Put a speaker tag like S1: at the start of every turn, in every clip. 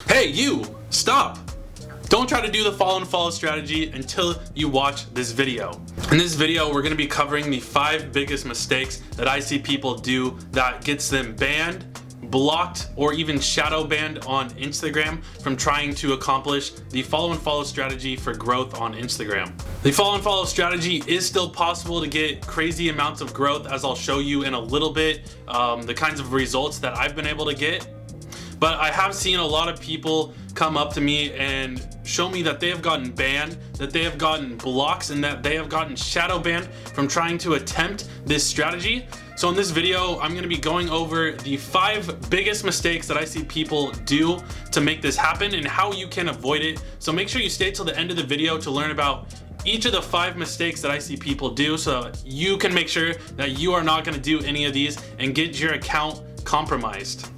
S1: Hey, you, stop. Don't try to do the follow and follow strategy until you watch this video. In this video, we're gonna be covering the 5 biggest mistakes that I see people do that gets them banned, blocked, or even shadow banned on Instagram from trying to accomplish the follow and follow strategy for growth on Instagram. The follow and follow strategy is still possible to get crazy amounts of growth, as I'll show you in a little bit, the kinds of results that I've been able to get. But I have seen a lot of people come up to me and show me that they have gotten banned, that they have gotten blocks, and that they have gotten shadow banned from trying to attempt this strategy. So in this video, I'm gonna be going over the 5 biggest mistakes that I see people do to make this happen and how you can avoid it. So make sure you stay till the end of the video to learn about each of the 5 mistakes that I see people do, so you can make sure that you are not gonna do any of these and get your account compromised.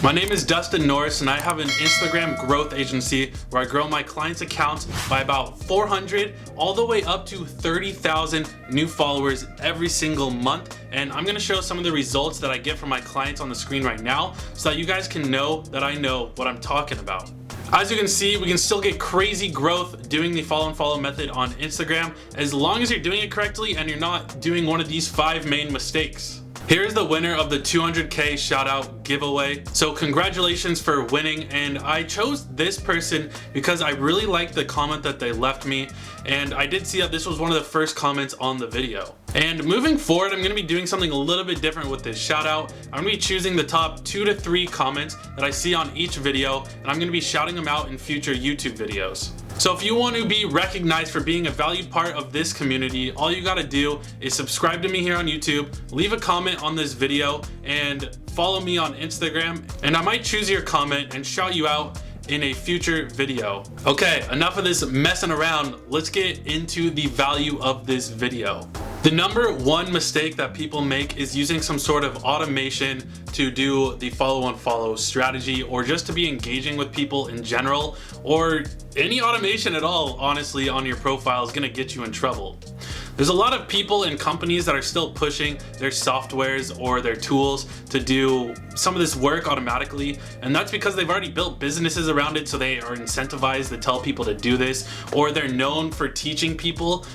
S1: My name is Dustin Norris, and I have an Instagram growth agency where I grow my clients' accounts by about 400 all the way up to 30,000 new followers every single month. And I'm gonna show some of the results that I get from my clients on the screen right now so that you guys can know that I know what I'm talking about. As you can see, we can still get crazy growth doing the follow and follow method on Instagram as long as you're doing it correctly and you're not doing one of these 5 main mistakes. Here's the winner of the 200K shout out giveaway. So congratulations for winning, and I chose this person because I really liked the comment that they left me, and I did see that this was one of the first comments on the video. And moving forward, I'm gonna be doing something a little bit different with this shout out. I'm gonna be choosing the top 2 to 3 comments that I see on each video, and I'm gonna be shouting them out in future YouTube videos. So if you want to be recognized for being a valued part of this community, all you gotta do is subscribe to me here on YouTube, leave a comment on this video, and follow me on Instagram, and I might choose your comment and shout you out in a future video. Okay, enough of this messing around. Let's get into the value of this video. The number 1 mistake that people make is using some sort of automation to do the follow and follow strategy, or just to be engaging with people in general, or any automation at all, honestly, on your profile is gonna get you in trouble. There's a lot of people and companies that are still pushing their softwares or their tools to do some of this work automatically, and that's because they've already built businesses around it, so they are incentivized to tell people to do this, or they're known for teaching people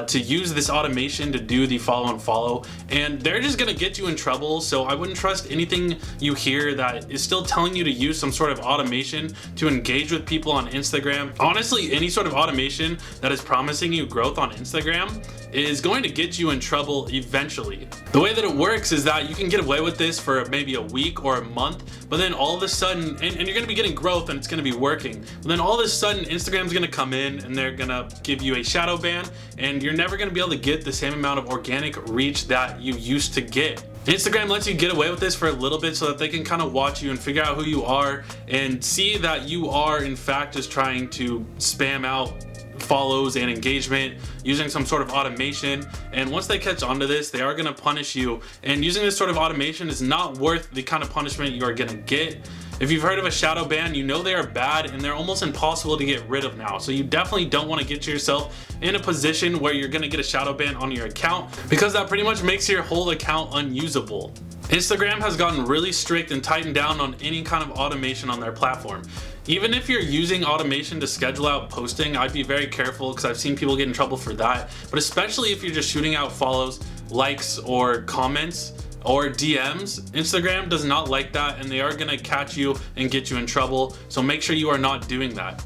S1: to use this automation to do the follow and follow, and they're just gonna get you in trouble. So I wouldn't trust anything you hear that is still telling you to use some sort of automation to engage with people on Instagram. Honestly, any sort of automation that is promising you growth on Instagram is going to get you in trouble eventually. The way that it works is that you can get away with this for maybe a week or a month, but then all of a sudden, and you're gonna be getting growth and it's gonna be working, but then all of a sudden Instagram's gonna come in and they're gonna give you a shadow ban, and you're never gonna be able to get the same amount of organic reach that you used to get. Instagram lets you get away with this for a little bit so that they can kind of watch you and figure out who you are and see that you are in fact just trying to spam out follows and engagement using some sort of automation. And once they catch on to this, they are going to punish you, and using this sort of automation is not worth the kind of punishment you are going to get. If you've heard of a shadow ban, you know they are bad and they're almost impossible to get rid of now. So you definitely don't want to get yourself in a position where you're going to get a shadow ban on your account, because that pretty much makes your whole account unusable. Instagram has gotten really strict and tightened down on any kind of automation on their platform. Even if you're using automation to schedule out posting, I'd be very careful, because I've seen people get in trouble for that. But especially if you're just shooting out follows, likes, or comments, or DMs, Instagram does not like that, and they are gonna catch you and get you in trouble. So make sure you are not doing that.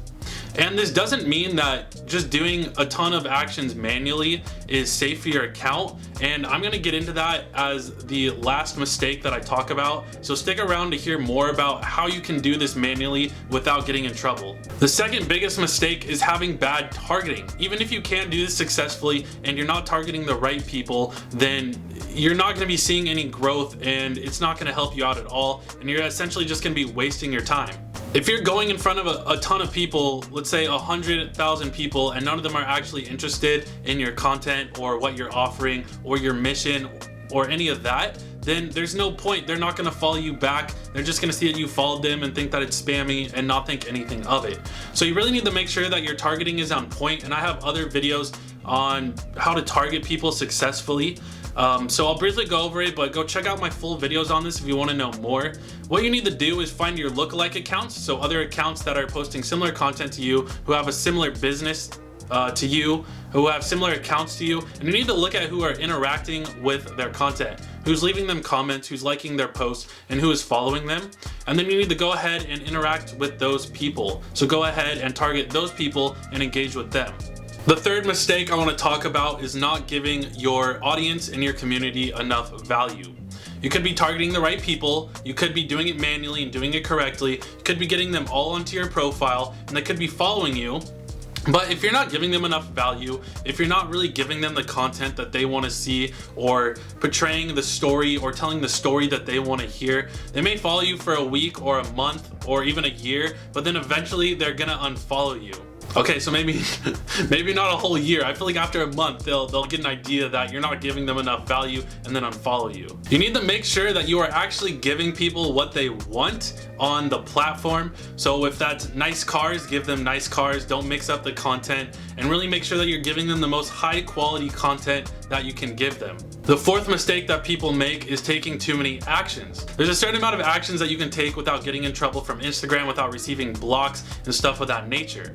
S1: And this doesn't mean that just doing a ton of actions manually is safe for your account, and I'm gonna get into that as the last mistake that I talk about. So stick around to hear more about how you can do this manually without getting in trouble. The second biggest mistake is having bad targeting. Even if you can do this successfully and you're not targeting the right people, then you're not gonna be seeing any growth, and it's not gonna help you out at all, and you're essentially just gonna be wasting your time. If you're going in front of a ton of people, let's say 100,000 people, and none of them are actually interested in your content or what you're offering or your mission or any of that, then there's no point. They're not gonna follow you back. They're just gonna see that you followed them and think that it's spammy and not think anything of it. So you really need to make sure that your targeting is on point, and I have other videos on how to target people successfully. So I'll briefly go over it, but go check out my full videos on this if you want to know more. What you need to do is find your lookalike accounts, so other accounts that are posting similar content to you, who have a similar business to you, who have similar accounts to you, and you need to look at who are interacting with their content, who's leaving them comments, who's liking their posts, and who is following them. And then you need to go ahead and interact with those people. So go ahead and target those people and engage with them. The third mistake I want to talk about is not giving your audience and your community enough value. You could be targeting the right people, you could be doing it manually and doing it correctly, you could be getting them all onto your profile, and they could be following you. But if you're not giving them enough value, if you're not really giving them the content that they want to see, or portraying the story or telling the story that they want to hear, they may follow you for a week or a month or even a year, but then eventually they're gonna unfollow you. Okay, so maybe not a whole year. I feel like after a month, they'll get an idea that you're not giving them enough value and then unfollow you. You need to make sure that you are actually giving people what they want on the platform. So if that's nice cars, give them nice cars. Don't mix up the content, and really make sure that you're giving them the most high quality content that you can give them. The fourth mistake that people make is taking too many actions. There's a certain amount of actions that you can take without getting in trouble from Instagram, without receiving blocks and stuff of that nature.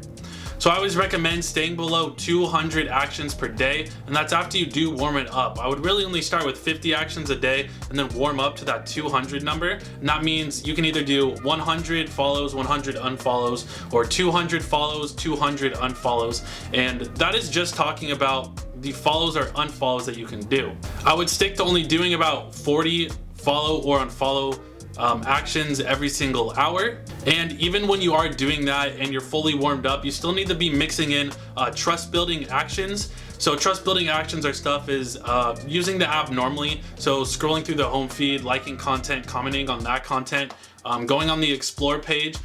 S1: So I always recommend staying below 200 actions per day, and that's after you do warm it up. I would really only start with 50 actions a day and then warm up to that 200 number. And that means you can either do 100 follows, 100 unfollows, or 200 follows, 200 unfollows. And that is just talking about the follows or unfollows that you can do. I would stick to only doing about 40 follow or unfollow actions every single hour. And even when you are doing that and you're fully warmed up, you still need to be mixing in trust building actions. So trust building actions are stuff is using the app normally, so scrolling through the home feed, liking content, commenting on that content, going on the explore page,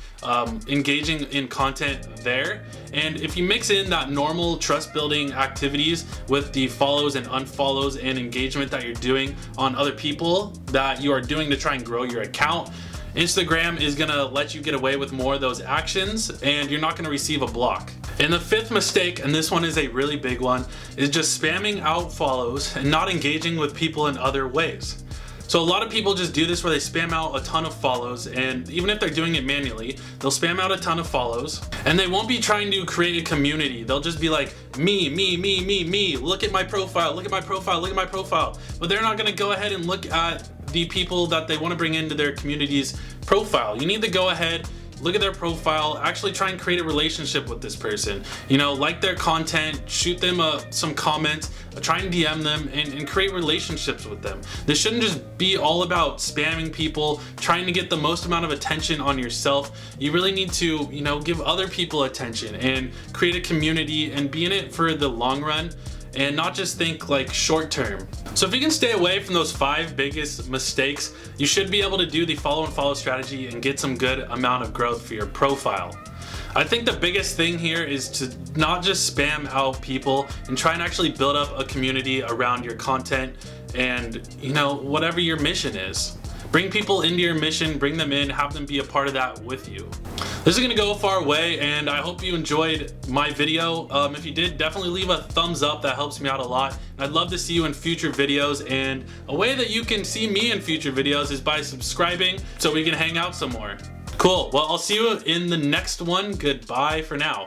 S1: engaging in content there. And if you mix in that normal trust building activities with the follows and unfollows and engagement that you're doing on other people that you are doing to try and grow your account, Instagram is gonna let you get away with more of those actions and you're not gonna receive a block. And the fifth mistake, and this one is a really big one, is just spamming out follows and not engaging with people in other ways. So a lot of people just do this where they spam out a ton of follows, and even if they're doing it manually, they'll spam out a ton of follows and they won't be trying to create a community. They'll just be like, me, look at my profile, look at my profile, look at my profile. But they're not gonna go ahead and look at the people that they wanna bring into their community's profile. You need to go ahead, look at their profile, actually try and create a relationship with this person. You know, like their content, shoot them some comments, try and DM them and create relationships with them. This shouldn't just be all about spamming people, trying to get the most amount of attention on yourself. You really need to, you know, give other people attention and create a community and be in it for the long run and not just think like short term. So if you can stay away from those 5 biggest mistakes, you should be able to do the follow and follow strategy and get some good amount of growth for your profile. I think the biggest thing here is to not just spam out people and try and actually build up a community around your content and, you know, whatever your mission is. Bring people into your mission, bring them in, have them be a part of that with you. This is gonna go a far way, and I hope you enjoyed my video. If you did, definitely leave a thumbs up, that helps me out a lot. And I'd love to see you in future videos, and a way that you can see me in future videos is by subscribing so we can hang out some more. Cool, well, I'll see you in the next one. Goodbye for now.